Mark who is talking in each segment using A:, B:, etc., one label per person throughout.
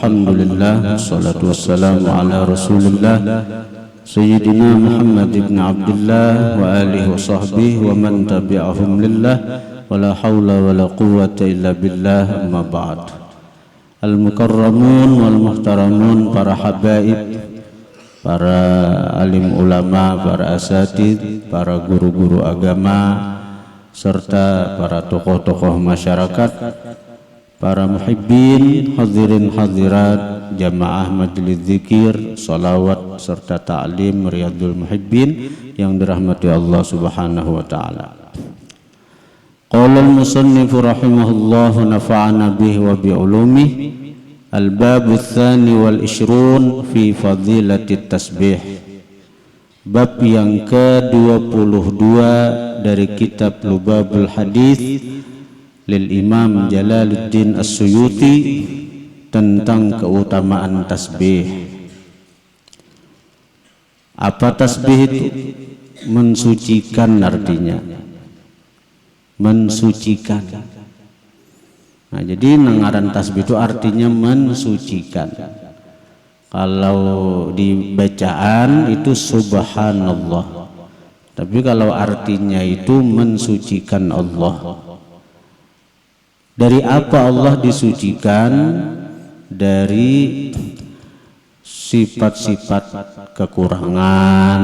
A: Alhamdulillah, wassalatu wassalamu ala rasulillah Sayyidina Muhammad ibn Abdullah wa alihi wa sahbihi wa man tabi'ahum lillah wa la hawla wa la quwwata illa billah, amma ba'd. Al-mukarramun wal muhtaramun, para habaib, para alim ulama, para asatid, para guru-guru agama, serta para tokoh-tokoh masyarakat, para muhibbin, hadirin hadirat, jamaah majelis zikir, salawat serta ta'lim Riyadul Muhibbin yang dirahmati Allah Subhanahu wa taala. Qala al-musannif rahimahullah nafa'ana bihi wa bi ulumihi, al-bab ats-tsani wal 'ishrun fi fadilatit tasbih. Bab yang ke-22 dari kitab Lubabul Hadis lil Imam Jalaluddin As-Suyuti tentang keutamaan tasbih. Apa tasbih itu? Mensucikan artinya. Mensucikan. Nah, jadi ngaran tasbih itu artinya mensucikan. Kalau di bacaan itu subhanallah. Tapi kalau artinya itu mensucikan Allah. Dari apa Allah disucikan? Dari sifat-sifat kekurangan,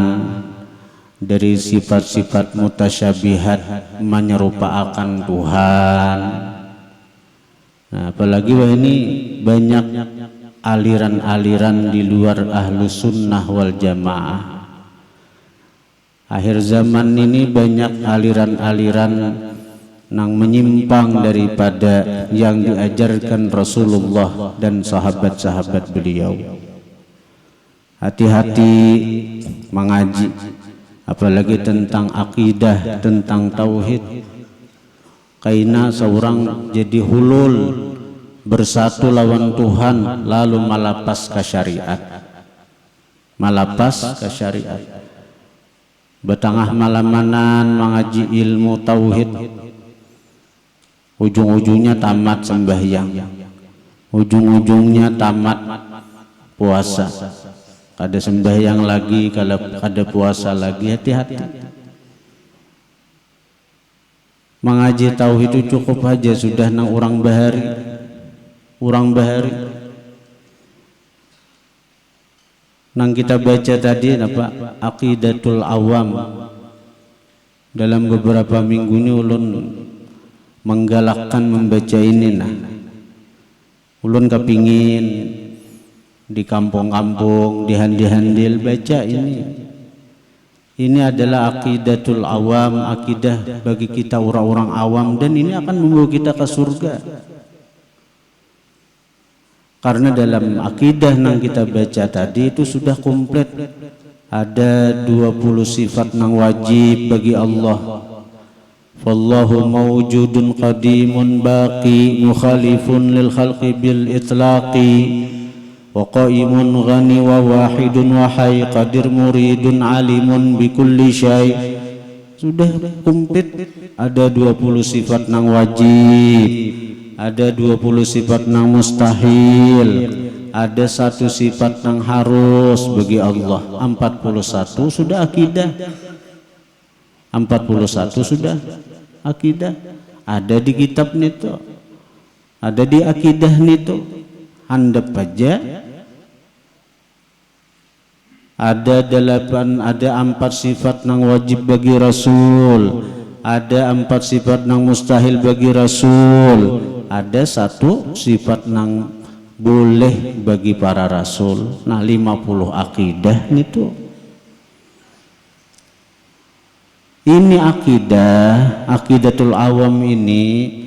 A: dari sifat-sifat mutasyabihat menyerupakan Tuhan. Nah, apalagi ini banyak aliran-aliran di luar ahlus sunnah wal jamaah. Akhir zaman ini banyak aliran-aliran nang menyimpang daripada yang diajarkan Rasulullah dan sahabat-sahabat beliau. Hati-hati mengaji, apalagi tentang akidah, tentang tauhid. Kaina seorang jadi hulul, bersatu lawan Tuhan, lalu malapas ke syariat. Malapas ke syariat. Betengah malamanan mengaji ilmu tauhid, ujung-ujungnya tamat sembahyang, ujung-ujungnya tamat puasa. Kada sembahyang lagi, kada puasa lagi. Hati-hati. Mengaji tauhid itu cukup aja sudah nang orang bahari. Orang bahari. Nang kita baca tadi apa? Aqidatul Awam. Dalam beberapa minggu ini ulun menggalakkan membaca ini. Nah, ulun kepingin di kampung-kampung, di handi-handil baca ini. Ini adalah aqidatul awam, akidah bagi kita orang-orang awam, dan ini akan membawa kita ke surga. Karena dalam akidah yang kita baca tadi itu sudah komplit. Ada 20 sifat yang wajib bagi Allah. Fallahu mawjudun qadimun baqi mukhalifun lil khalqi bil itlaqi wa qaimun ghani wa wahidun wa hayy qadir muridun alimun bi kulli syai'. Sudah komplit. Ada 20 sifat nang wajib, ada 20 sifat nang mustahil, ada 1 sifat nang harus bagi Allah. 41 sudah akidah. 41 sudah akidah. Ada di kitab nito, ada di akidah nito. Handap aja ada 4 sifat nang wajib bagi Rasul, ada 4 sifat nang mustahil bagi Rasul, ada 1 sifat nang boleh bagi para Rasul. Nah, 50 akidah nito. Ini akidah, aqidatul awam ini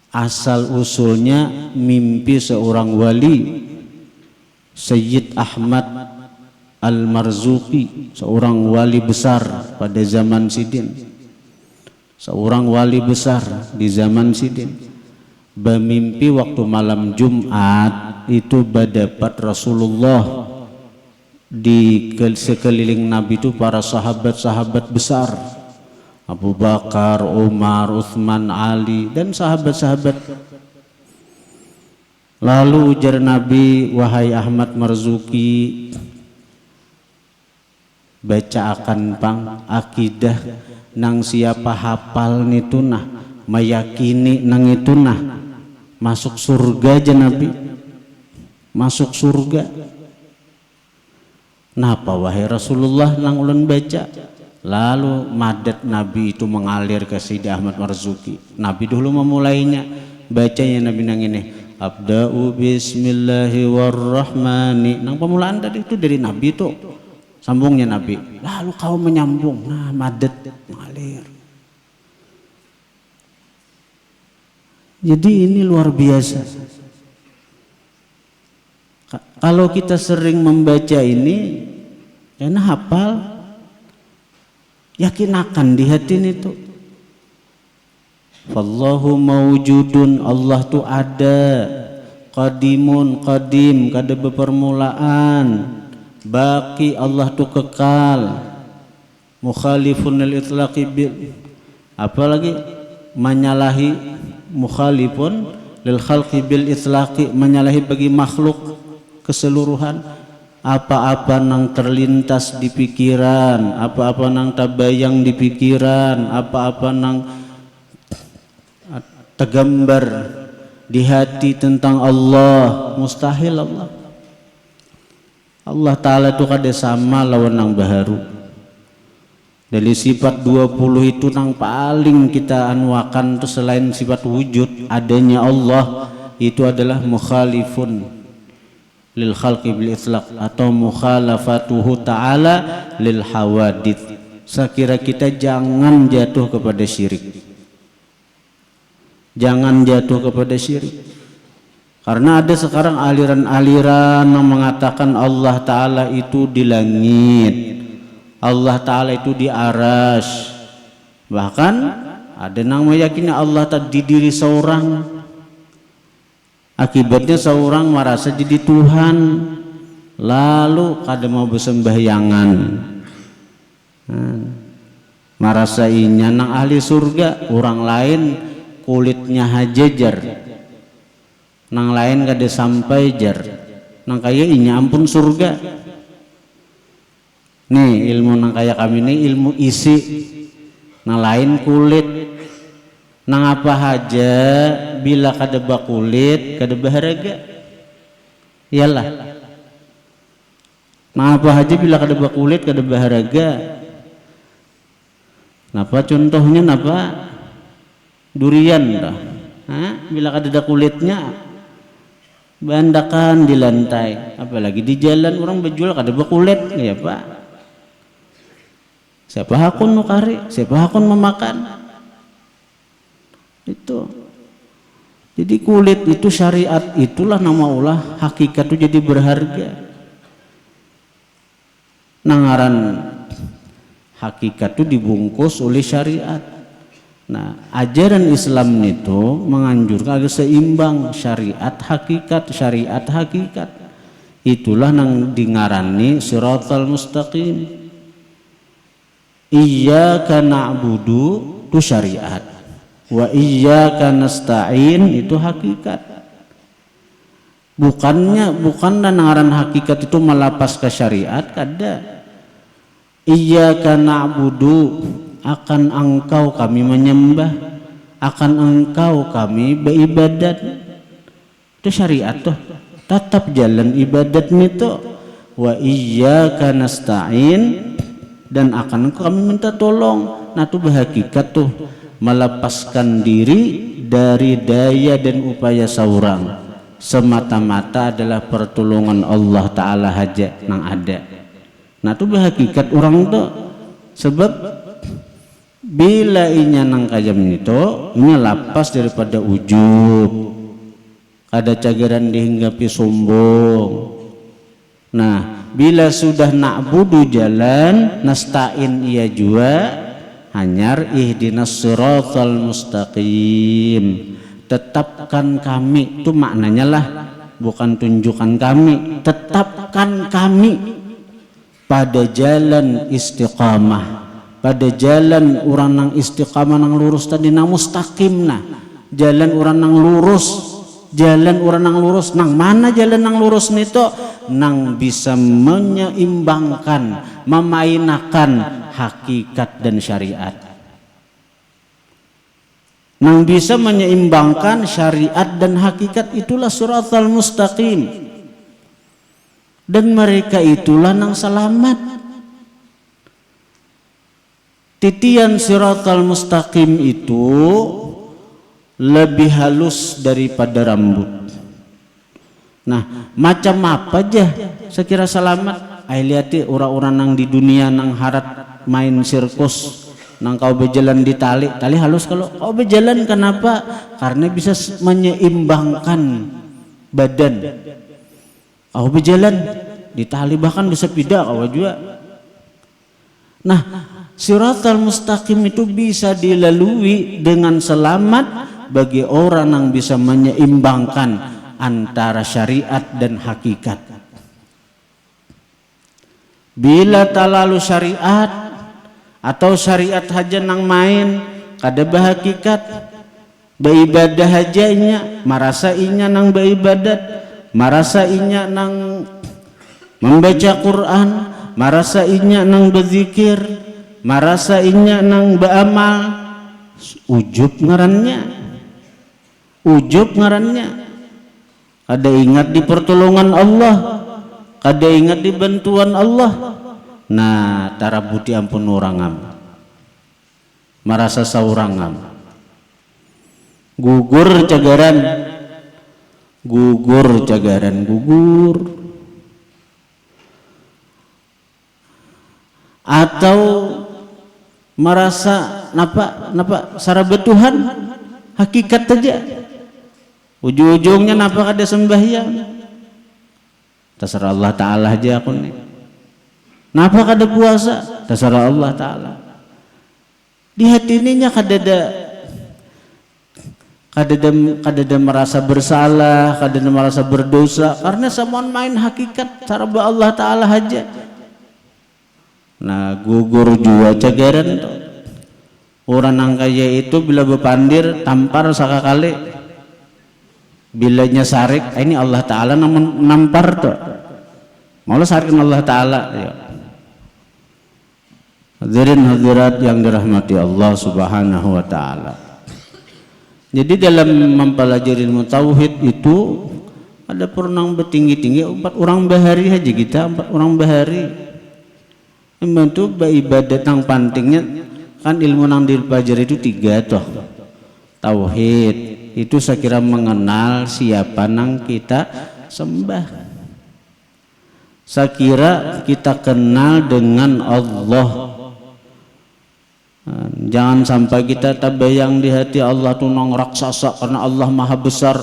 A: asal usulnya mimpi seorang wali, Sayyid Ahmad Al-Marzuqi, seorang wali besar pada zaman Sidin. Seorang wali besar di zaman Sidin. Bermimpi waktu malam Jumat itu berdapat Rasulullah. Di sekeliling Nabi itu para sahabat-sahabat besar, Abu Bakar, Umar, Uthman, Ali, dan sahabat-sahabat. Lalu ujar Nabi, wahai Ahmad Marzuki, baca akan pang akidah nang siapa hafal nitu nah, meyakini nang itu nah, masuk surga aja Nabi, masuk surga. Napa wahai Rasulullah nang ulun baca? Lalu madat Nabi itu mengalir ke Sidi Ahmad Marzuki. Nabi dulu memulainya, bacanya Nabi nang ini, abda'u bismillahirrahmanirrahim. Nang pemulaan tadi itu dari Nabi itu, sambungnya Nabi. Lalu kau menyambung, nah madat mengalir. Jadi ini luar biasa. Kalau kita sering membaca ini, karena hafal, yakin akan di hati itu. Fallahu mawjudun, Allah tu ada. Qadimun, qadim, kada berpermulaan. Baqi, Allah tu kekal. Mukhalifun lil itlaqi bil, apalagi menyalahi, mukhalifun lil khalqi bil itlaqi, menyalahi bagi makhluk keseluruhan. Apa-apa nang terlintas di pikiran, apa-apa nang tabayang di pikiran, apa-apa nang tergambar di hati tentang Allah, mustahil Allah Ta'ala itu kada sama lawan nang baharu. Dari sifat 20 itu nang paling kita anwakan itu selain sifat wujud adanya Allah, itu adalah mukhalifun lil khalqi bil itlaq atau mukhalafatuhu ta'ala lil hawadith. Sekira kita jangan jatuh kepada syirik. Jangan jatuh kepada syirik. Karena ada sekarang aliran-aliran yang mengatakan Allah Ta'ala itu di langit, Allah Ta'ala itu di arasy. Bahkan ada yang meyakini Allah tadi diri seorang. Akibatnya seorang merasa jadi Tuhan, lalu kada mau bersembahyangan. Merasa inya nang ahli surga, orang lain kulitnya hajajar, nang lain kada sampai jar, nang kaya inya ampun surga. Nih ilmu nang kaya kami ini ilmu isi, nang lain kulit, nang apa haja bila kada bakulit kada baharaga. Iyalah, nang apa haja bila kada bakulit kada baharaga. Napa contohnya napa? Durian dah, bila kada ada kulitnya bandakan di lantai, apalagi di jalan orang berjual kada bakulit, ya Pak. Siapa hakun nukari, siapa hakun memakan itu. Jadi kulit itu syariat, itulah nama ulah hakikat itu jadi berharga. Nangaran hakikat itu dibungkus oleh syariat. Nah, ajaran Islam itu menganjurkan agar seimbang syariat hakikat. Itulah nang dingarani siratal mustaqim. Iyyaka na'budu itu syariat, wa iyyaka nasta'in itu hakikat. Bukanlah nangaran hakikat itu melapas ke syariat, kada. Iyyaka na'budu, akan engkau kami menyembah, akan engkau kami beribadat. Itu syariat tuh, tetap jalan ibadat itu. Wa iyyaka nasta'in, dan akan engkau kami minta tolong. Nah itu berhakikat tuh melepaskan diri dari daya dan upaya seorang, semata-mata adalah pertolongan Allah Ta'ala haja nang ada. Nah itu berhakikat orang tuh. Sebab bila inya nang kajam itu, inya lapas daripada ujub, ada cagaran dihinggapi sombong. Nah bila sudah na'budu jalan, nasta'in ia jua, hanyar ihdinas siratal mustaqim, tetapkan kami, itu maknanya lah, bukan tunjukkan kami, tetapkan kami pada jalan istiqamah, pada jalan orang nang istiqamah nang lurus tadi nang mustaqim. Nah jalan orang nang lurus jalan orang nang lurus. Nang mana jalan nang lurus nito? Nang bisa menyeimbangkan, memainakan hakikat dan syariat. Nang bisa menyeimbangkan syariat dan hakikat, itulah siratal mustaqim. Dan mereka itulah nang selamat. Titian siratal mustaqim itu lebih halus daripada rambut. Nah, macam apa aja sekira selamat? Ai lihat orang-orang nang di dunia nang harat main sirkus, nang kau berjalan di tali halus. Kalau kau berjalan, kenapa? Karena bisa menyeimbangkan badan. Kau berjalan di tali bahkan bisa pindah kau juga. Nah, siratal mustaqim itu bisa dilalui dengan selamat bagi orang yang bisa menyeimbangkan antara syariat dan hakikat. Bila tak lalu syariat atau syariat haja nang main kada berhakikat, beribadah haja inya marasa inya nang beribadat, marasa inya nang membaca Quran, marasa inya nang berzikir, marasa inya nang beramal. Ujub ngarannya. Kada ingat di pertolongan Allah, kada ingat di bantuan Allah. Nah, tarabuti ampun orangam, marasa saurangam, gugur cagaran, atau merasa napa sarabat Tuhan hakikat saja. Ujung-ujungnya napa kada sembahyang, terserah Allah Ta'ala aja aku nih. Napa kada puasa, terserah Allah Ta'ala. Di hati ininya kada ada merasa bersalah, kada ada merasa berdosa, karena semua main hakikat cara Allah Ta'ala aja. Nah, gugur jua cagaran tuh. Orang nang kaya itu bila bepandir tampar sakakali, bilanya sarik, ini Allah Ta'ala nampar tuh. Malah sarikin Allah Ta'ala ya. Hadirin hadirat yang dirahmati Allah Subhanahu wa Ta'ala. Jadi dalam mempelajari ilmu tauhid itu ada pernah bertinggi-tinggi 4 orang bahari aja kita, 4 orang bahari. Membantu ibadat yang pentingnya kan ilmu yang dipelajari itu 3 toh. Tauhid itu saya kira mengenal siapa nang kita sembah. Saya kira kita kenal dengan Allah. Jangan sampai kita tabayang di hati Allah tuh nang raksasa karena Allah maha besar.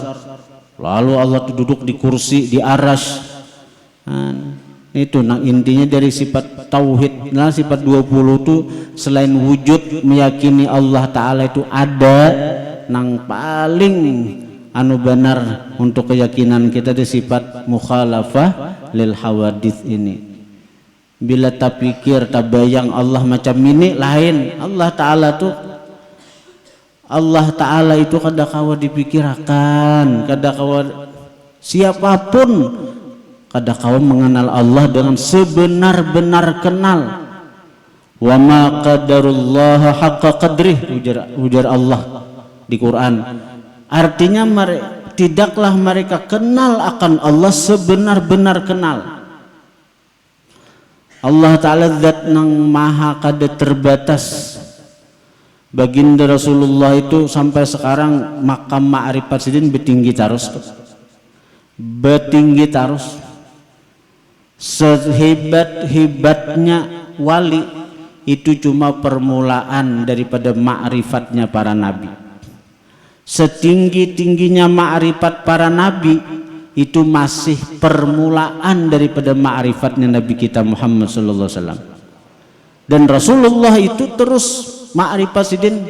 A: Lalu Allah tuh duduk di kursi di arasy. Itu nang intinya dari sifat tauhid. Nah, sifat 20 itu selain wujud meyakini Allah Ta'ala itu ada, nang paling anu benar untuk keyakinan kita di sifat mukhalafah lil hawadits ini. Bila tak pikir tak bayang Allah macam ini lain. Allah Ta'ala itu kada kawa dipikirkan, kada kawa siapapun kada kawa mengenal Allah dengan sebenar-benar kenal. Wa ma qadarullaha haqqa qadrih, ujar Allah di Quran. Artinya tidaklah mereka kenal akan Allah sebenar-benar kenal. Allah Ta'ala zat nang maha kada terbatas. Baginda Rasulullah itu sampai sekarang makam ma'rifat sidin betinggi terus, sehebat-hebatnya wali itu cuma permulaan daripada ma'rifatnya para nabi. Setinggi-tingginya ma'rifat para nabi itu masih permulaan daripada ma'rifatnya Nabi kita Muhammad sallallahu alaihi wasallam. Dan Rasulullah itu terus ma'rifat sidin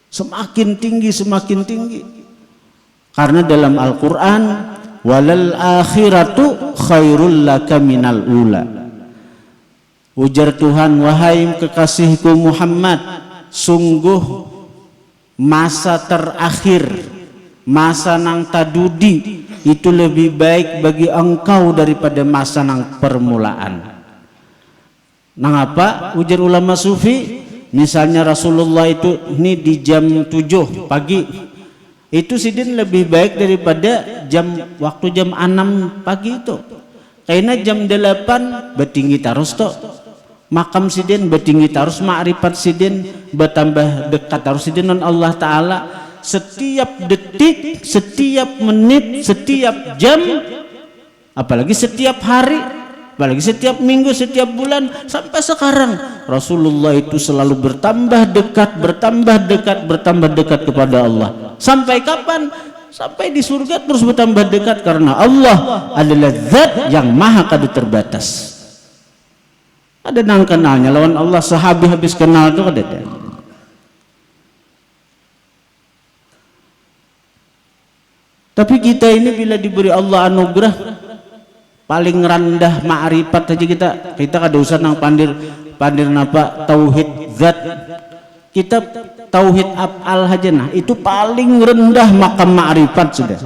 A: semakin tinggi. Karena dalam Al-Qur'an walal akhiratu khairul laka minal ula. Ujar Tuhan, wahai kekasihku Muhammad, sungguh masa terakhir masa nang tadudi itu lebih baik bagi engkau daripada masa nang permulaan. Nang apa? Ujar ulama sufi, misalnya Rasulullah itu ini di jam 7 pagi, itu sidin lebih baik daripada waktu jam 6 pagi itu. Karena jam 8 bertinggi terus toh, makam sidin bertinggi terus, ma'rifat sidin bertambah dekat terus sidin dengan Allah Ta'ala. Setiap detik, setiap menit, setiap jam, apalagi setiap hari, apalagi setiap minggu, setiap bulan, sampai sekarang Rasulullah itu selalu bertambah dekat, bertambah dekat, bertambah dekat kepada Allah. Sampai kapan? Sampai di surga terus bertambah dekat, karena Allah adalah zat yang maha kadu terbatas. Ada nang kenalnya lawan Allah sehabis kenal itu ada. Tapi kita ini bila diberi Allah anugerah paling rendah ma'rifat aja kita kada usah nang pandir napa tauhid zat, kita tauhid af'al aja, nah itu paling rendah makam ma'rifat sudah.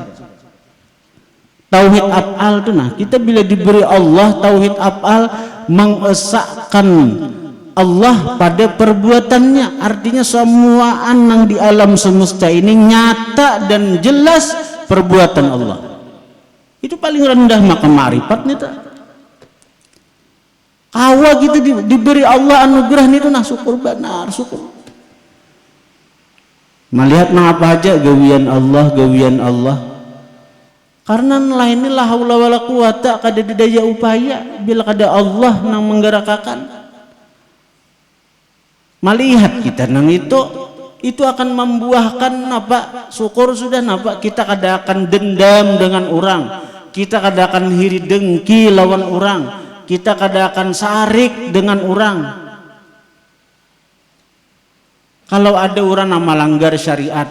A: Tauhid af'al itu, nah kita bila diberi Allah tauhid af'al, mengesahkan Allah pada perbuatannya, artinya semua anang di alam semesta ini nyata dan jelas perbuatan Allah. Itu paling rendah makam ma'rifat nih tak. Kawa kita diberi Allah anugerah itu, nah syukur benar, syukur. Melihat nang apa aja gawian Allah. Karena lain la haula wala quwata, kada daya upaya bila kada Allah nang menggerakkan. Melihat kita nang itu akan membuahkan apa? Syukur sudah napa, kita kada akan dendam dengan orang, kita kada akan hiri dengki lawan orang, kita kada akan sarik dengan orang. Kalau ada orang yang melanggar syariat,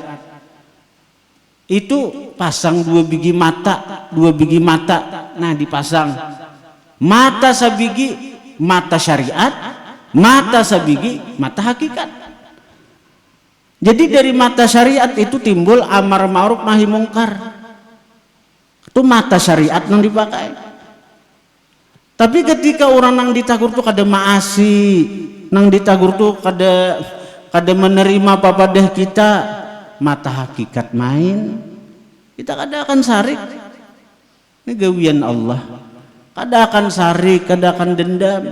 A: itu pasang dua biji mata, nah dipasang mata sabigi mata syariat, mata sabigi mata hakikat. Jadi dari mata syariat itu timbul amar ma'ruf nahi mungkar, itu mata syariat yang dipakai. Tapi ketika orang nang ditagur tuh kada maasi, nang ditagur tuh kada menerima papadah kita, mata hakikat main, kita kada akan sarik. Ini gawian Allah, kada akan sarik, kada akan dendam.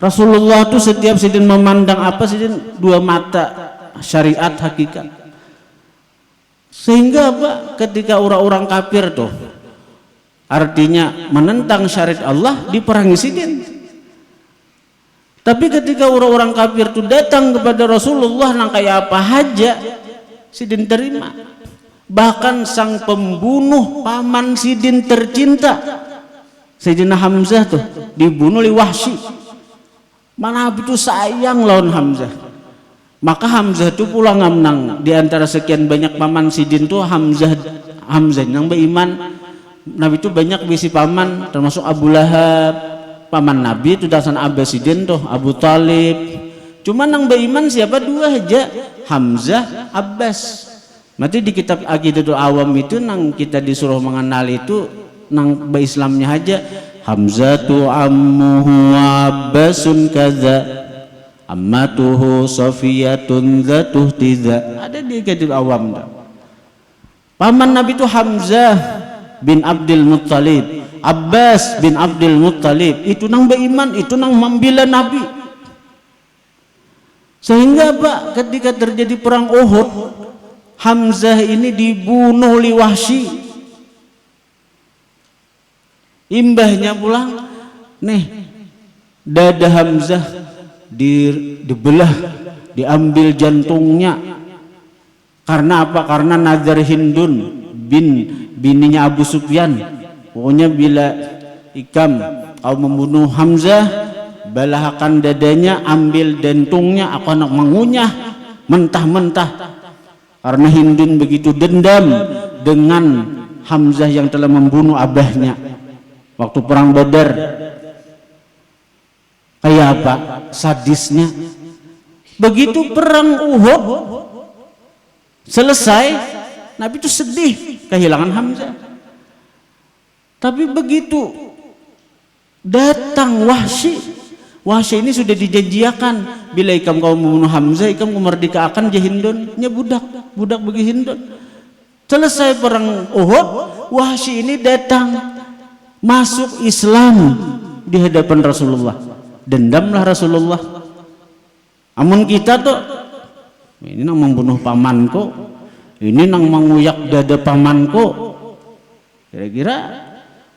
A: Rasulullah itu setiap sidin memandang apa, sidin dua mata, syariat hakikat. Sehingga apa, ketika orang-orang kafir tuh artinya menentang syariat Allah, diperangi sidin. Tapi ketika orang-orang kafir itu datang kepada Rasulullah nang kayak apa aja, sidin terima. Bahkan sang pembunuh paman sidin tercinta Sayyidina Hamzah tuh dibunuh oleh Wahsy. Mana itu sayang lawan Hamzah. Maka Hamzah itu pulang ngamnang di antara sekian banyak paman sidin tuh Hamzah yang beriman. Nabi itu banyak bisi paman, termasuk Abu Lahab, paman Nabi itu dasan Abbasidin tuh Abu Talib. Cuma nang beriman siapa? Dua aja, Hamzah, Abbas. Mati di kitab Aqidatul Awam itu nang kita disuruh mengenal itu nang Islamnya aja. Hamzatu ammuhu Abbasun kaza, ammatuhu Safiyatun zatuh tiza. Ada di Aqidatul Awam. Paman Nabi itu Hamzah bin Abdul Muttalib, Abbas bin Abdul Muttalib, itu nang beriman, itu nang membela Nabi. Sehingga Pak, ketika terjadi perang Uhud, Hamzah ini dibunuh oleh Wahsy. Imbahnya pulang, nih dada Hamzah dibelah, diambil jantungnya. Karena apa? Karena nazar Hindun bininya Abu Sufyan. Pokoknya bila ikam kau membunuh Hamzah, balahakan dadanya, ambil jantungnya, aku nak mengunyah mentah-mentah. Karena Hindun begitu dendam dengan Hamzah yang telah membunuh abahnya waktu perang Badar. Kayak apa sadisnya. Begitu perang Uhud, Selesai, Nabi itu sedih kehilangan Hamzah. Tapi begitu datang Wahsy ini sudah dijanjikan, bila ikam kau membunuh Hamzah, ikam memerdekakan Hindun, nya budak bagi Hindun. Selesai perang Uhud, Wahsy ini datang masuk Islam di hadapan Rasulullah. Dendamlah Rasulullah. Amun kita tuh ini nang membunuh pamanku, ini nang menguyak dada pamanku, kira-kira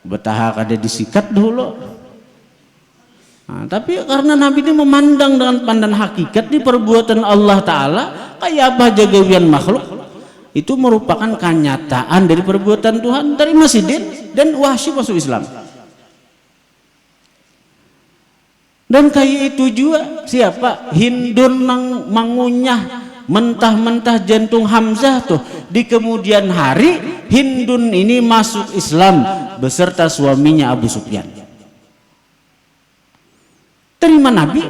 A: betah kada disikat dulu. Nah, tapi karena Nabi ini memandang dengan pandangan hakikat di perbuatan Allah Ta'ala, kayak apa jagawian makhluk, itu merupakan kenyataan dari perbuatan Tuhan. Dari Masjidin dan Wahsy masuk Islam. Dan kayak itu juga siapa? Hindun nang mengunyah mentah-mentah jantung Hamzah tuh. Di kemudian hari Hindun ini masuk Islam beserta suaminya Abu Sufyan. Terima Nabi,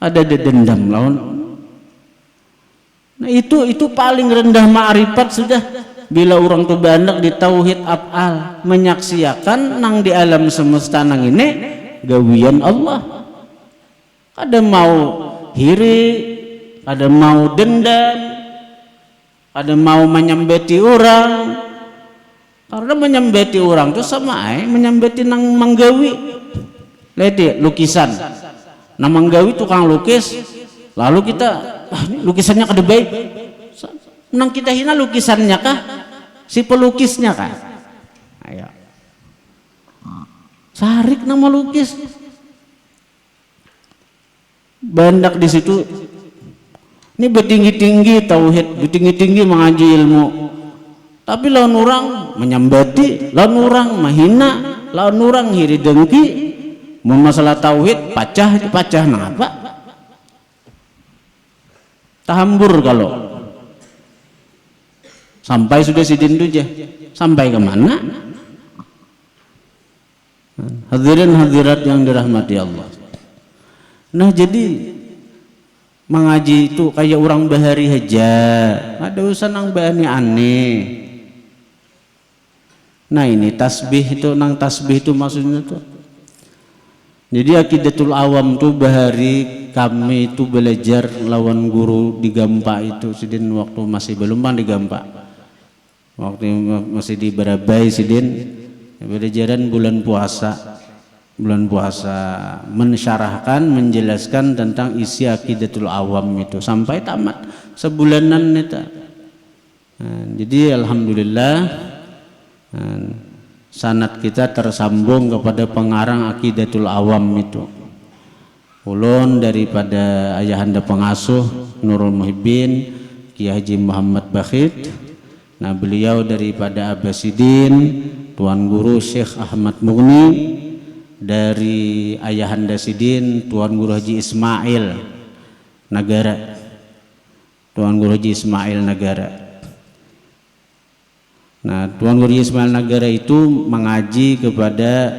A: ada dendam lawan. Nah itu paling rendah ma'rifat sudah. Bila orang tuh banyak di tauhid af'al, menyaksikan nang di alam semesta nang ini gawian Allah. Ada mau hiri, ada mau dendam, ada mau menyembeti orang. Karena menyembeti orang tuh sama menyembeti nang manggawi. Lihat lukisan, nah manggawi tukang lukis, lalu kita ini lukisannya kada baik, nang kita hina lukisannya kah, si pelukisnya kah? Ayo, sarik nama lukis, bandak di situ. Ini bertinggi-tinggi tauhid, bertinggi-tinggi mengaji ilmu, tapi lawan orang menyembeti, lawan orang menghina, lawan orang hiri dengki. Masalah tauhid pacah nang apa? Tahambur kalau sampai sudah sidin aja, sampai kemana? Hadirin hadirat yang dirahmati Allah. Nah jadi mengaji itu kayak orang bahari aja, ada urusan nang bahani aneh. Nah ini tasbih itu, nang tasbih itu maksudnya tuh. Jadi akidatul awam tuh bahari kami itu belajar lawan guru di Gampa itu sidin waktu masih belum di Gampa, waktu masih di Barabai sidin belajaran bulan puasa mensyarahkan menjelaskan tentang isi akidatul awam itu sampai tamat sebulanan itu. Nah, jadi alhamdulillah sanad kita tersambung kepada pengarang akidatul awam itu. Ulun daripada ayahanda pengasuh Nurul Muhibbin Kiai Haji Muhammad Bakhit. Nah beliau daripada Abbasidin Tuan Guru Syekh Ahmad Mughni, dari ayahanda Sidin Tuan Guru Haji Ismail Nagara, Tuan Guru Haji Ismail Nagara. Nah, Tuan Guru Ismail Nagara itu mengaji kepada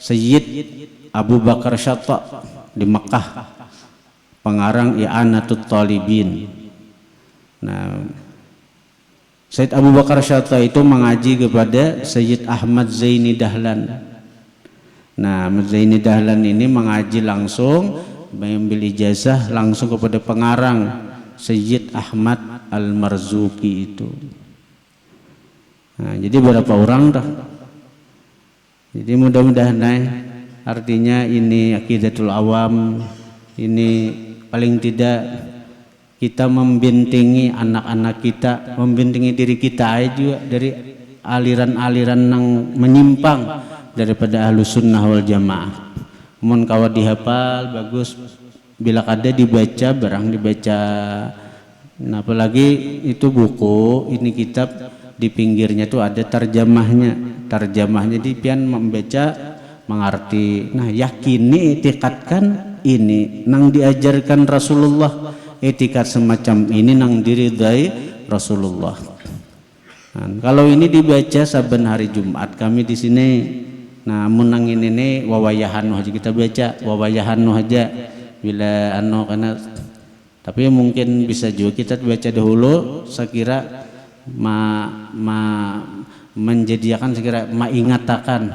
A: Sayyid Abu Bakar Syatta di Mekah, pengarang I'anatul Talibin. Nah, Sayyid Abu Bakar Syatta itu mengaji kepada Sayyid Ahmad Zaini Dahlan. Nah, Ahmad Zaini Dahlan ini mengaji langsung, mengambil ijazah langsung kepada pengarang Sayyid Ahmad Al-Marzuki itu. Nah, jadi berapa orang dah? Jadi mudah-mudahan artinya ini akidatul awam, ini paling tidak kita membentengi anak-anak kita, membentengi diri kita juga dari aliran-aliran yang menyimpang daripada Ahlus Sunnah wal Jamaah. Mun kawa dihafal bagus, bila kada dibaca barang dibaca. Nah, apalagi itu buku, ini kitab di pinggirnya tuh ada terjemahnya di pian membaca mengerti. Nah yakini itikadkan ini nang diajarkan Rasulullah, etikat semacam ini nang diridai Rasulullah. Nah, kalau ini dibaca saben hari Jumat kami di sini. Nah menang ini wawayahan aja kita baca, wawayahan aja bila karena Tapi mungkin bisa juga kita baca dahulu, sekira menjadikan sekira ingatakan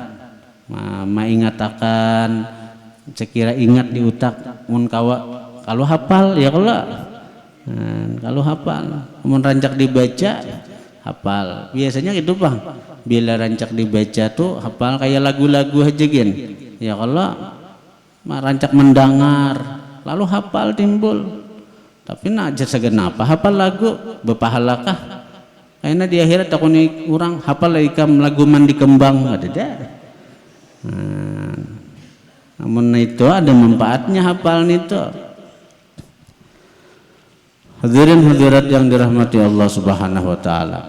A: sekira ingat di utak mun kalau hafal ya kalau hafal mun rancak dibaca hafal. Biasanya gitu Bang, bila rancak dibaca tuh hafal kayak lagu-lagu aja gin. Ya kalau rancak mendengar lalu hafal timbul. Tapi nak aja segenapa hafal lagu bepahalakah? Karena di akhirat aku nih orang hafal ikam lagu mandi kembang ada dah. Namun itu ada manfaatnya hafal itu. Hadirin hadirat yang dirahmati Allah Subhanahu wa taala.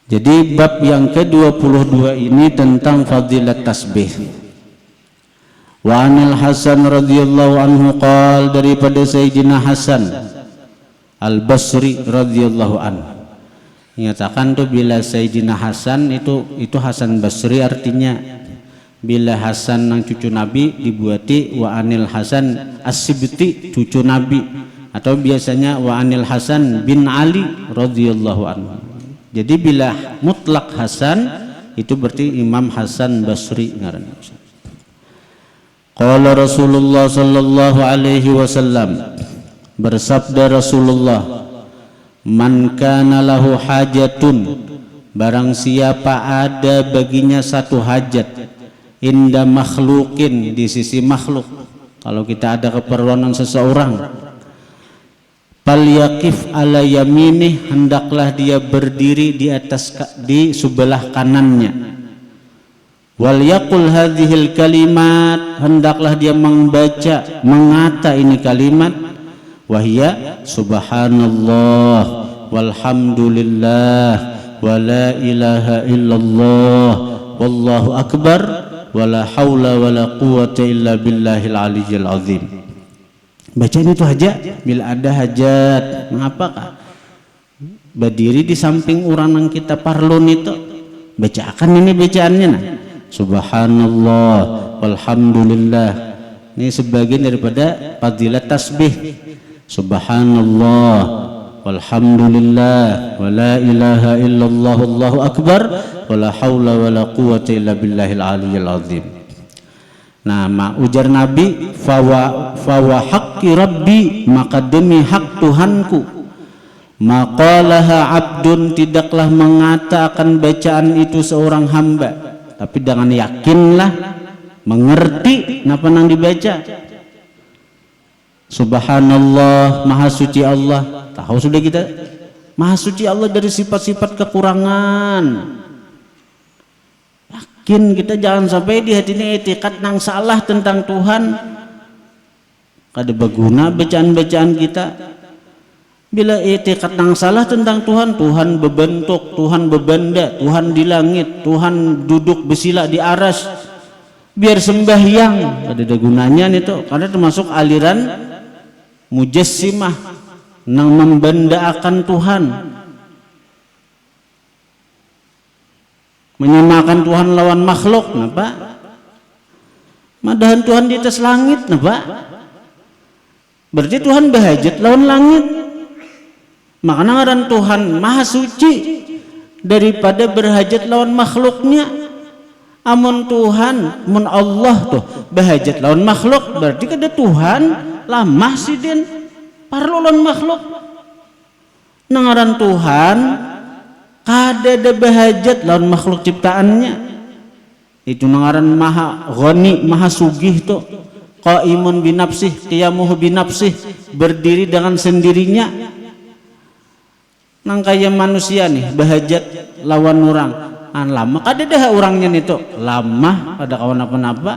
A: Jadi bab yang ke-22 ini tentang fadilat tasbih. Wa anil Hasan radhiyallahu anhu qala, daripada Sayyidina Hasan Al-Basri radhiyallahu anhu. Nyatakan tuh bila Sayyidina Hasan itu Hasan Basri, artinya bila Hasan nang cucu Nabi dibuati wa anil Hasan As-Sibti cucu Nabi, atau biasanya wa anil Hasan bin Ali radhiyallahu anhu. Jadi bila mutlak Hasan itu berarti Imam Hasan Basri ngaranna. Qala Rasulullah sallallahu alaihi wasallam, bersabda Rasulullah, man kana lahu hajatun, barang siapa ada baginya satu hajat, inda makhlukin, di sisi makhluk. Kalau kita ada keperluan seseorang, falyaqif ala yaminih, hendaklah dia berdiri di sebelah kanannya. Wal yaqul hadhil kalimat, hendaklah dia mengata ini kalimat, wahya subhanallah walhamdulillah wa la ilaha illallah wallahu akbar wa la haula wa la quwwata illa billahil aliyyil azim. Bacaan itu aja bila ada hajat. Mengapakah berdiri di samping orang yang kita parlon itu, bacakan ini bacaannya nah. Subhanallah walhamdulillah, ini sebagian daripada fadilat tasbih. Subhanallah walhamdulillah wa la ilaha illallah wallahu akbar wa la haula wa la quwwata illa billahil aliyyil azim. Nah, ujar Nabi, fawa haqqi rabbi, maka demi hak Tuhanku, maqalaha abdun, tidaklah mengatakan bacaan itu seorang hamba, tapi dengan yakinlah mengerti napa nang dibaca. Subhanallah, maha suci Allah. Tahu sudah kita maha suci Allah dari sifat-sifat kekurangan. Yakin kita, jangan sampai di hati ini etikat nang salah tentang Tuhan. Kada baguna bacaan-bacaan kita. Bila etikat nang salah tentang Tuhan, Tuhan berbentuk, Tuhan berbenda, Tuhan di langit, Tuhan duduk bersila di aras, biar sembahyang, ada gunanya itu. Karena termasuk aliran mujassimah nang membendaakan Tuhan, menyamakan Tuhan lawan makhluk. Napa? Madahan Tuhan di atas langit, napa? Berarti Tuhan berhajat lawan langit. Makanya ngaran Tuhan maha suci daripada berhajat lawan makhluknya. Amun Tuhan, mun Allah tuh berhajat lawan makhluk, berarti kada Tuhan lamah sidin parlo lawan makhluk. Ngaran Tuhan kada ada berhajat lawan makhluk ciptaannya. Itu ngaran maha ghani, maha sugih tuh. Qaimun binafsih, qiyamuhu binafsih, berdiri dengan sendirinya. Nang kaya manusia nih berhajat lawan orang, lama kada dah orangnya itu lama kada kawan apa-apa.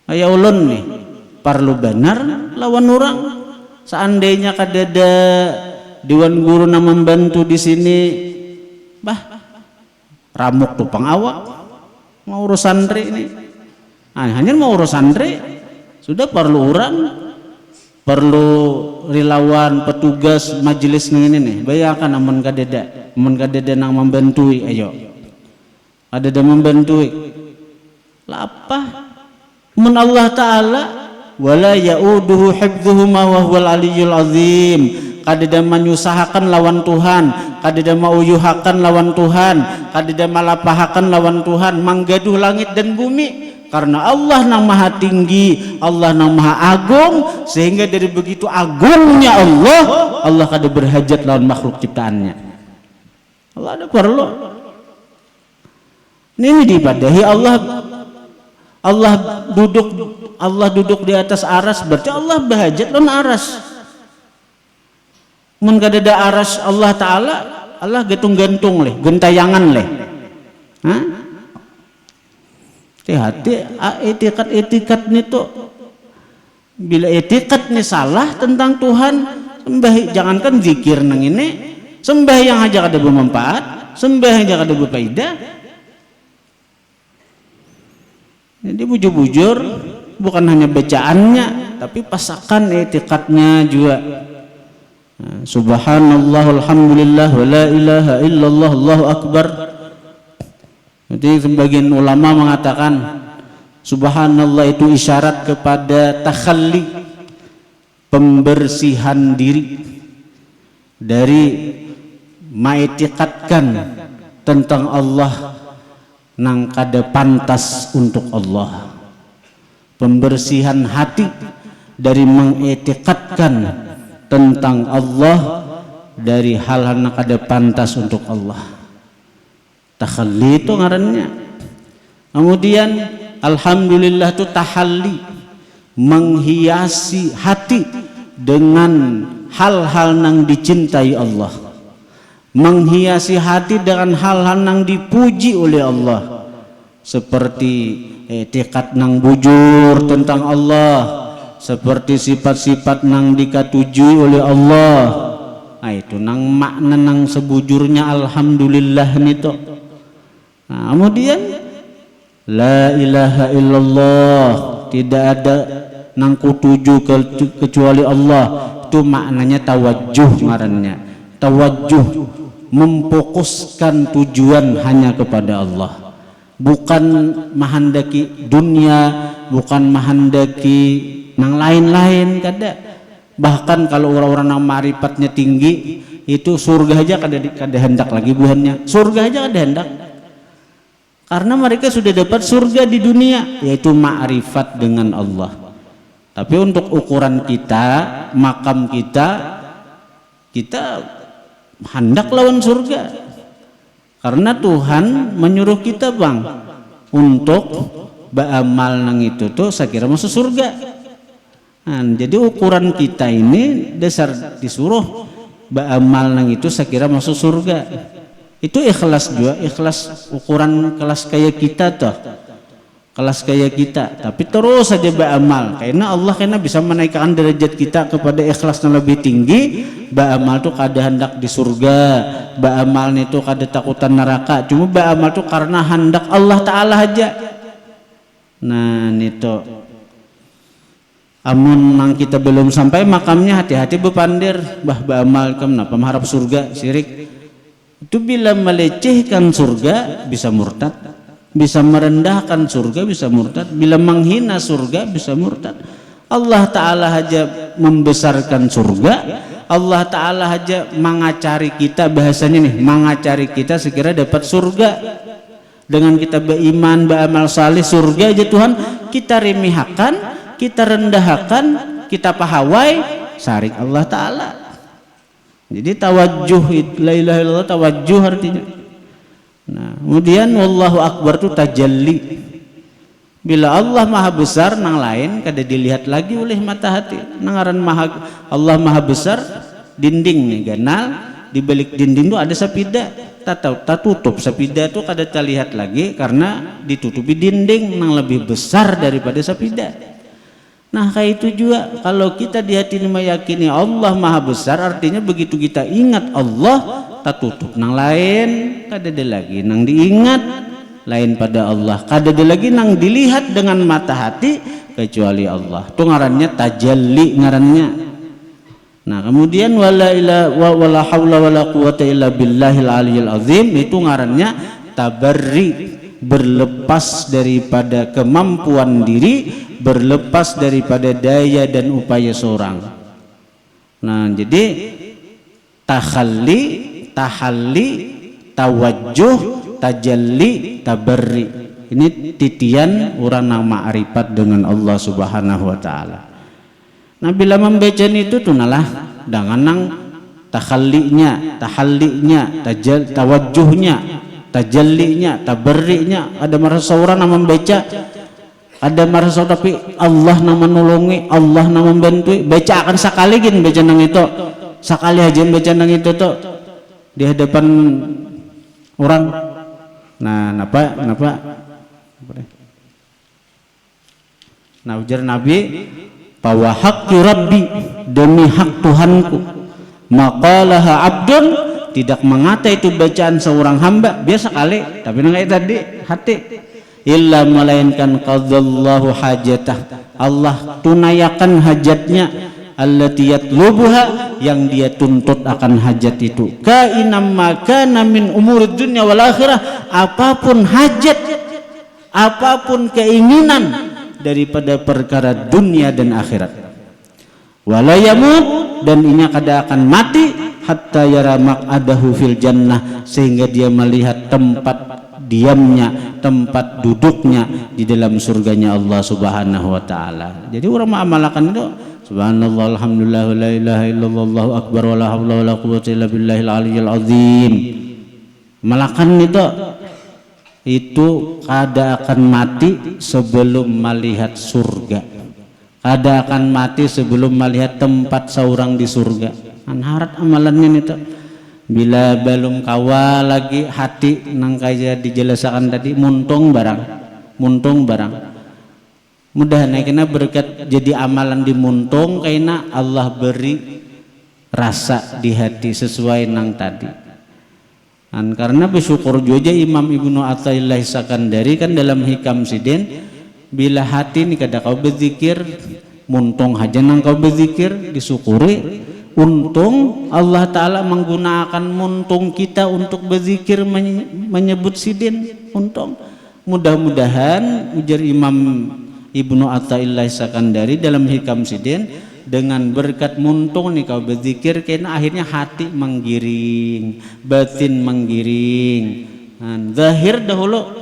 A: Kayak ulun nih perlu benar lawan orang. Seandainya kada ada dewan guru yang membantu di sini, ramuk tuh pengawak mau urus santri ini. Hanya mau urus santri sudah perlu orang, perlu relawan, petugas majelis ini nih. Bayangkan amun kadeda nang membantui, ayo ada membantui. Lah apa? Mun Allah Ta'ala wala yauduhu hifdzuhuma wa huwal aliyyul azim. Kadida menyusahakan lawan Tuhan, kadida mauyuhakan lawan Tuhan, kadida malapahakan lawan Tuhan, manggaduh langit dan bumi. Karena Allah nang maha tinggi, Allah nang maha agung, sehingga dari begitu agungnya Allah kada berhajat lawan makhluk ciptaannya. Allah ada perlu. Ini diibadahi Allah duduk di atas aras, berarti Allah berhajat lawan aras. Mun kada ada aras Allah Ta'ala, Allah gantung-gantung leh, gentayangan leh. Hah? Hati-hati etikat ni tuh. Bila etikat ni salah tentang Tuhan, jangankan zikir nang ini, sembahyang aja kada bermanfaat, sembahyang aja kada berfaedah. Jadi bujur-bujur bukan hanya bacaannya, tapi pasakan etikatnya juga. Subhanallah, alhamdulillah, wa la ilaha illallah, Allahu akbar. Jadi sebagian ulama mengatakan subhanallah itu isyarat kepada takhalli, pembersihan diri dari maetikatkan tentang Allah nang kada pantas untuk Allah. Pembersihan hati dari mengetikatkan tentang Allah dari hal-hal yang kada pantas untuk Allah. Takhalli itu ngarannya. Kemudian alhamdulillah itu tahalli, menghiasi hati dengan hal-hal yang dicintai Allah, menghiasi hati dengan hal-hal yang dipuji oleh Allah, seperti etikat nang bujur tentang Allah, seperti sifat-sifat nang dikatujui oleh Allah. Nah, itu nang makna nang sebujurnya alhamdulillah nito. Nah, kemudian la ilaha illallah, tidak ada nang kutuju kecuali Allah. Itu maknanya tawajjuh ngarannya. Tawajjuh, memfokuskan tujuan hanya kepada Allah, bukan mahandaki dunia, bukan mahandaki nang lain-lain kada. Bahkan kalau orang-orang yang marifatnya tinggi itu surga aja kada hendak lagi buahnya, surga aja kada hendak, karena mereka sudah dapat surga di dunia, yaitu ma'rifat dengan Allah. Tapi untuk ukuran kita, makam kita hendak lawan surga, karena Tuhan menyuruh kita bang untuk beramal nang itu tuh saya kira masuk surga. Nah, jadi ukuran kita ini dasar disuruh beramal nang itu saya kira masuk surga. Itu ikhlas juga, ikhlas ukuran kelas kayak kita tuh, kelas kayak kita. Tapi terus saja beramal, karena Allah karena bisa menaikkan derajat kita kepada ikhlas yang lebih tinggi. Beramal tuh kada hendak di surga, beramal itu kada takutan neraka, cuma beramal tuh karena hendak Allah Ta'ala aja. Nah itu amun nang kita belum sampai makamnya, hati-hati bepandir bah beramal kenapa mengharap surga, syirik. Itu bila melecehkan surga bisa murtad, bisa merendahkan surga bisa murtad, bila menghina surga bisa murtad. Allah Ta'ala aja membesarkan surga, Allah Ta'ala aja mengacari kita, bahasanya nih mengacari kita sekira dapat surga. Dengan kita beriman, beramal saleh, surga aja Tuhan kita remehkan, kita rendahkan, kita pahawai, syarik Allah Ta'ala. Jadi tawajjuh, la ilaha illallah, tawajjuh artinya. Nah, kemudian wallahu akbar itu tajalli. Bila Allah maha besar nang lain kada dilihat lagi oleh mata hati. Nangaran Allah maha besar, dinding nih ganal, di balik dinding itu ada sapida. Tak tutup sapida itu kada terlihat lagi karena ditutupi dinding nang lebih besar daripada sapida. Nah kayak itu juga kalau kita di hati ini meyakini Allah maha besar, artinya begitu kita ingat Allah, tak tutup nang lain kada ada lagi nang diingat lain pada Allah, kada ada lagi nang dilihat dengan mata hati kecuali Allah. Itu ngarannya tajalli ngarannya. Nah kemudian wala haula wala quwata illa billahil aliyil azim, itu ngarannya tabarri, berlepas daripada kemampuan diri, berlepas daripada daya dan upaya seorang. Nah, jadi tahalli, tawajjuh, tajalli, tabarri. Ini titian orang yang ma'rifat dengan Allah Subhanahu wa taala. Nah, bila membaca itu tuh nalah dengan nang tahallinya, tawajjuhnya, tajallinya, tabarrinya. Ada merasa orang yang membaca, ada merasa tapi Allah yang menolongi, Allah yang membantu. Baca akan sekali gin baca nang itu, sekali aja baca nang itu tuh di hadapan orang. Nah, napa? Nah, ujar Nabi, bahwa haqqi Rabbi, demi hak Tuhanku, maqalaha abdun, tidak mengata itu bacaan seorang hamba biasa kali, tapi nggak tadi hati, illa melainkan qadallahu hajatah, Allah tunaikan hajatnya, allati yatlubuha, yang dia tuntut akan hajat itu, kainam makana min umurid dunya wal akhirah, apapun hajat, apapun keinginan daripada perkara dunia dan akhirat. Wala yamut, dan inya kada akan mati hatta yara maq'adahu fil jannah, sehingga dia melihat tempat diamnya, tempat duduknya di dalam surganya Allah Subhanahu wa taala. Jadi orang mengamalkan itu subhanallah alhamdulillah la ilaha illallah allahu akbar wala haula wala quwwata illa billahil aliyyil azim. Malakan itu kada akan mati sebelum melihat surga, kada akan mati sebelum melihat tempat seorang di surga. Anharat amalannya itu bila belum kawa lagi hati nang kaya dijelaskan tadi muntung barang mudah naiknya berkat jadi amalan di muntung karena Allah beri rasa di hati sesuai nang tadi. Karena bersyukur juga Imam Ibnu Athaillah Sakandari kan dalam Hikam Sidin, bila hati ini kada kau berzikir muntung haja nang kau berzikir disyukuri, untung Allah Ta'ala menggunakan muntung kita untuk berzikir menyebut sidin, untung. Mudah-mudahan ujar Imam Ibnu Athaillah Sakandari dalam Hikam Sidin, dengan berkat muntung nih kau berzikir karena akhirnya hati menggiring, batin menggiring. Zahir dahulu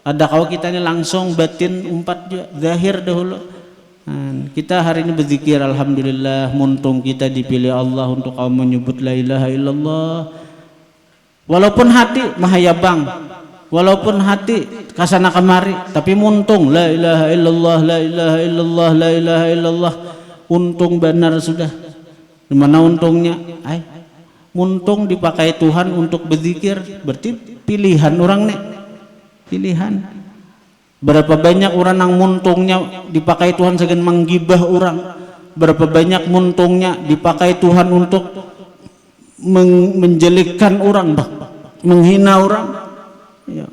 A: ada kau kitanya langsung batin umpat juga, zahir dahulu. Kita hari ini berzikir alhamdulillah, muntung kita dipilih Allah untuk kau menyebut la ilaha illallah. Walaupun hati mahayabang, walaupun hati kasana kemari, tapi muntung la ilaha illallah, la ilaha illallah, la ilaha illallah. Untung benar sudah. Dimana untungnya? Muntung dipakai Tuhan untuk berzikir, berarti pilihan orang nih, pilihan. Berapa banyak orang yang muntungnya dipakai Tuhan segan menggibah orang, berapa banyak muntungnya dipakai Tuhan untuk menjelekkan orang, menghina orang. Ya.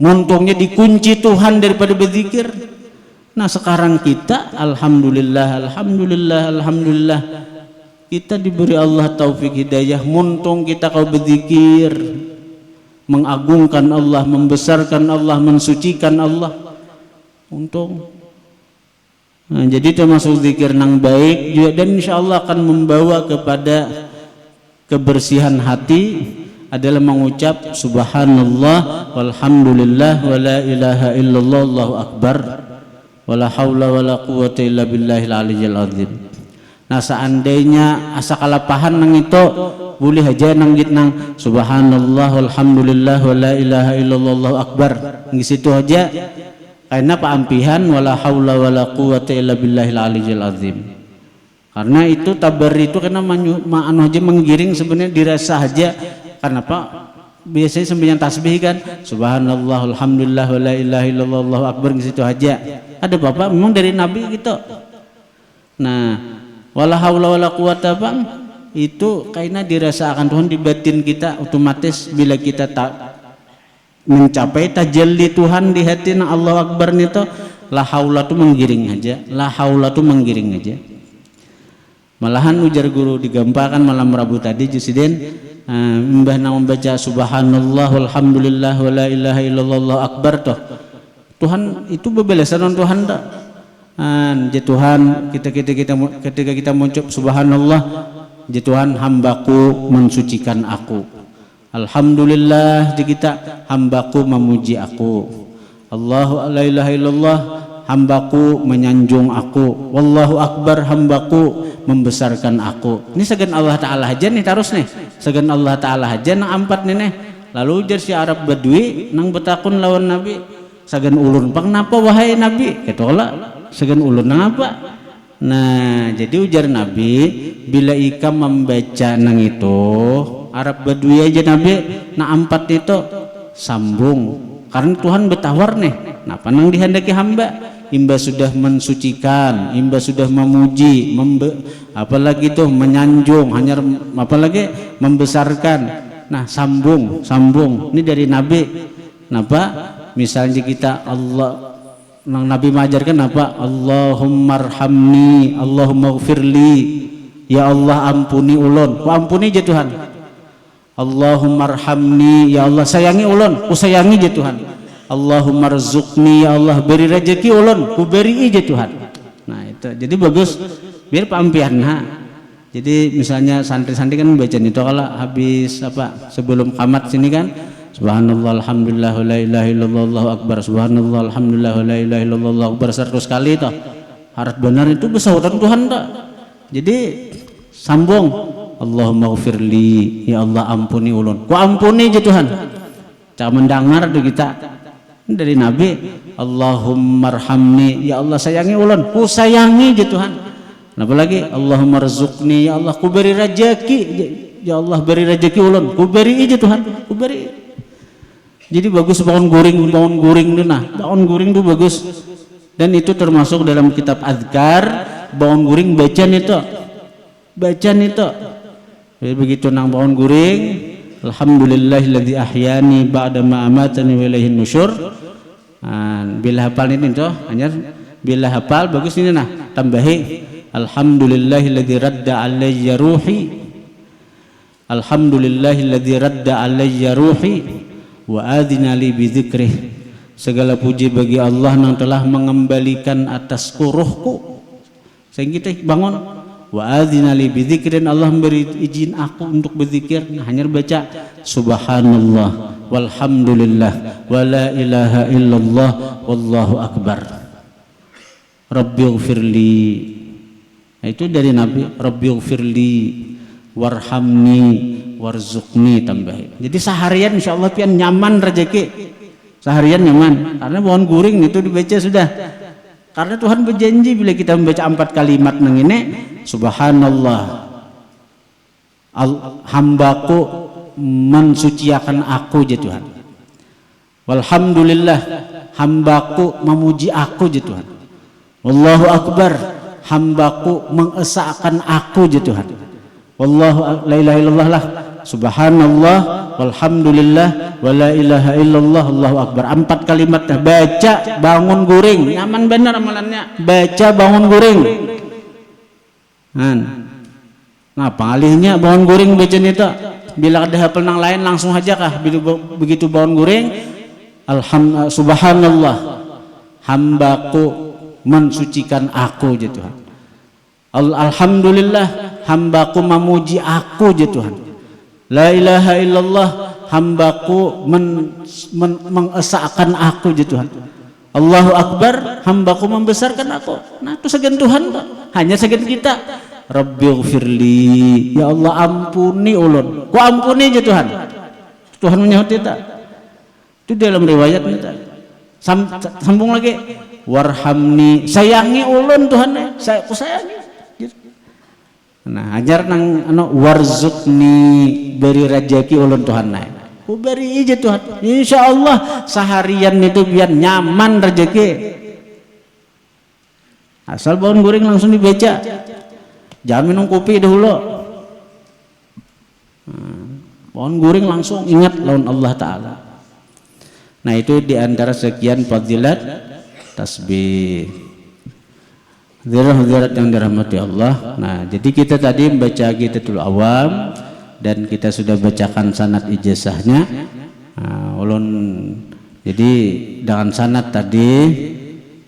A: Muntungnya dikunci Tuhan daripada berzikir. Nah, sekarang kita alhamdulillah kita diberi Allah taufik hidayah, muntung kita kau berzikir, mengagungkan Allah, membesarkan Allah, mensucikan Allah, untung. Nah, jadi termasuk zikir nang baik juga, dan insyaallah akan membawa kepada kebersihan hati adalah mengucap subhanallah walhamdulillah wala ilaha illallah allahu akbar wala haula wala quwwata illa billahil aliyyil azim. Nah, seandainya asa kalapahan nang itu boleh aja nang nang subhanallah walhamdulillah wala ilaha illallah allahu akbar di situ aja, karena paampihan wala haula wala quwwata illa billahil aliyyil azim. Karena itu tabarri itu karena anu aja menggiring sebenarnya dirasa aja. Karena Pak biasanya sembahyang tasbih kan subhanallah alhamdulillah wala ilaha illallah allahu akbar di situ aja. Ada Bapak memang dari Nabi gitu. Nah, wala haula wala quwata bang itu karena dirasakan Tuhan di batin kita, otomatis bila kita tak mencapai tajalli Tuhan di hati na Allah akbar itu, la haula tu menggiring aja, la haula tu menggiring aja. Malahan ujar guru digampakan malam Rabu tadi Jusiden mbah nang membaca subhanallah walhamdulillah wala ilaha illallah allahu akbar toh Tuhan itu bebelasan Tuhan tak. Ya Tuhan, ketika kita mengucap subhanallah, ya Tuhan hambaku mensucikan aku. Alhamdulillah, ya kita hambaku memuji aku. Allahu la ilaha illallah, hambaku menyanjung aku. Wallahu akbar, hambaku membesarkan aku. Ini segan Allah Ta'ala aja nih terus nih. Segan Allah Ta'ala aja nang ampat nih. Lalu ujar si Arab Badui nang betakun lawan Nabi, segan ulun pang napa wahai Nabi? Ketolak segan ulun nang apa? Nah, jadi ujar Nabi, bila ika membaca nang itu Arab Badui aja Nabi na ampat itu sambung, karena Tuhan betawar nih. Napa nang dihendaki hamba? Imba sudah mensucikan, imba sudah memuji, apalagi tuh menyanjung, hanya apalagi membesarkan. Nah, sambung. Ini dari Nabi. Napa? Misalnya kita Allah, Nabi mengajarkan apa? Allahumma arhamni, Allahumma gfirli, ya Allah ampuni ulun. Ku ampuni je Tuhan. Allahumma arhamni, ya Allah sayangi ulun, ku sayangi je Tuhan. Allahumma rzuqni, ya Allah beri rezeki ulun, ku beri je Tuhan. Nah itu, jadi bagus biar pampian. Jadi misalnya santri-santri kan baca itu kalau habis apa sebelum qamat sini kan, subhanallah alhamdulillah la ilaha illallah allahu akbar, subhanallah alhamdulillah la ilaha illallah allahu akbar 100 kali toh. Harap benar itu besauran Tuhan toh. Jadi sambung, Allahumma gfirli, ya Allah ampuni ulun, ku ampuni je Tuhan. Cak mendengar tuh kita dari Nabi, Allahumma arhamni, ya Allah sayangi ulun, ku sayangi je Tuhan. Apalagi Allahumma rzuqni, ya Allah ku beri rezeki, ya Allah beri rezeki ulun, ku beri je Tuhan, ku beri. Jadi bagus bangun guring tuh nah, bangun guring tuh bagus. Dan itu termasuk dalam kitab azkar, bangun guring bacaan itu. Jadi begitu nang bangun guring, alhamdulillahilladzi ahyani ba'da ma amatani wa ilaihin nusyur. Bila hafal ini tuh, hanya bila hafal bagus ini nah, tambahi alhamdulillahilladzi radda alayya ruhi, alhamdulillahilladzi radda alayya ruhi wa adina li bidzikrih. Segala puji bagi Allah yang telah mengembalikan atasku ruhku sehingga kita bangun. Wa adina li bidzikrin, Allah memberi izin aku untuk berzikir. Nah, hanya baca subhanallah walhamdulillah wa la ilaha illallah wallahu akbar, rabbighfirli. Nah, itu dari Nabi, rabbighfirli warhamni warzuqni tambahin. Jadi seharian insyaallah pian nyaman rezeki. Seharian nyaman karena pohon guring itu dibaca sudah. Karena Tuhan berjanji bila kita membaca 4 kalimat nang ini, subhanallah hambaku mensuciakan aku je Tuhan. Walhamdulillah hambaku memuji aku je Tuhan. Wallahu akbar hambaku mengesahkan aku je Tuhan. Wallahu la ilaha illallah lah, subhanallah walhamdulillah wa la ilaha illallah allahu akbar. 4 kalimat baca bangun guring, nyaman benar amalannya. Baca bangun guring. Nah, pengalihnya bangun guring baca itu. Bila ada hafal nang lain langsung aja kah begitu bangun guring, subhanallah hambaku mensucikan aku je Tuhan. Alhamdulillah hambaku memuji aku je Tuhan. La ilaha illallah hambaku mengesahkan aku je Tuhan. Allahu akbar hambaku membesarkan aku. Nah itu segan Tuhan Pak. Hanya segan kita. Rabbighfirli, ya Allah ampuni ulun, ku ampuni je Tuhan. Tuhan menyahut kita. Itu dalam riwayat kita. Sambung lagi, warhamni, sayangi ulun Tuhan, ku sayangi. Nah ajar nang warzuqni, beri rezeki ulun Tuhan naik. Ku beri aja Tuhan. Insyaallah seharian itu biar nyaman rezeki. Asal bangun guring langsung dibaca. Jangan minum kopi dahulu. Bangun guring langsung ingat lawan Allah Ta'ala. Nah itu diantara sekian fadilat tasbih. Hadirat yang dirahmati Allah. Nah, jadi kita tadi membaca Qidatul Awam dan kita sudah bacakan sanad ijazahnya. Ulun jadi dengan sanad tadi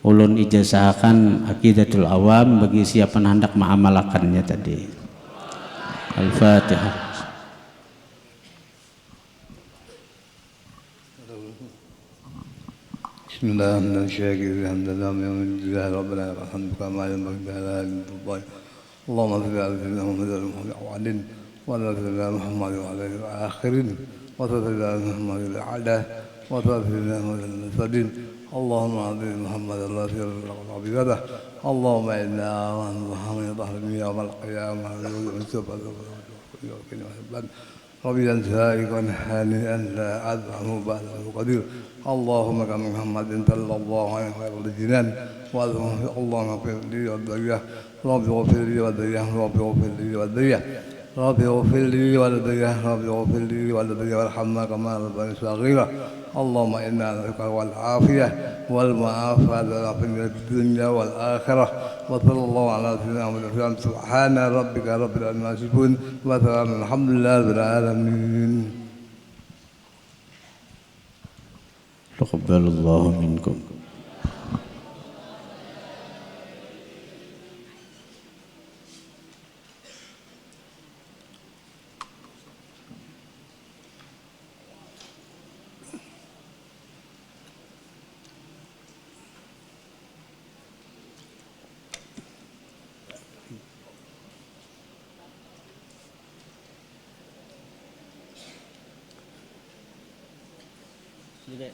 A: ulun ijazahakan Aqidatul Awam bagi siapa hendak mengamalkannya tadi. Al-Fatihah.
B: Bismillah, alhamdulillah, alhamdulillah, rabbana alhamdu kama yanbaghi li jalali wajhik. Allahumma salli ala sayyidina Muhammadin wa ala sayyidina Muhammadin wa ala akhirin wa salli ala Muhammadin ala wa salli ala Muhammadin. Allahumma a'ti Muhammadan rasulullah biwadah. Allahumma inna Muhammadan tahmini yawmal qiyamah wa subhanahu ربي أنسائك هانئا لا أدعه بعده قدير. اللهم كما محمد صلى الله عليه وسلم الجنان اللهم اغفر لي والدية ربي اغفر لي والدية ربي اغفر لي والدية ربي اغفر لي والدية ربي اغفر لي والدية وارحمنا كما ربنا صغيرا. اللهم إنا نسألك العافية والمعافاة في الدنيا والآخرة. وصلى الله على سيدنا محمد. سبحان ربك رب العزة عما يصفون وسلام الحمد لله رب العالمين.
A: تقبل الله منكم. Sudah.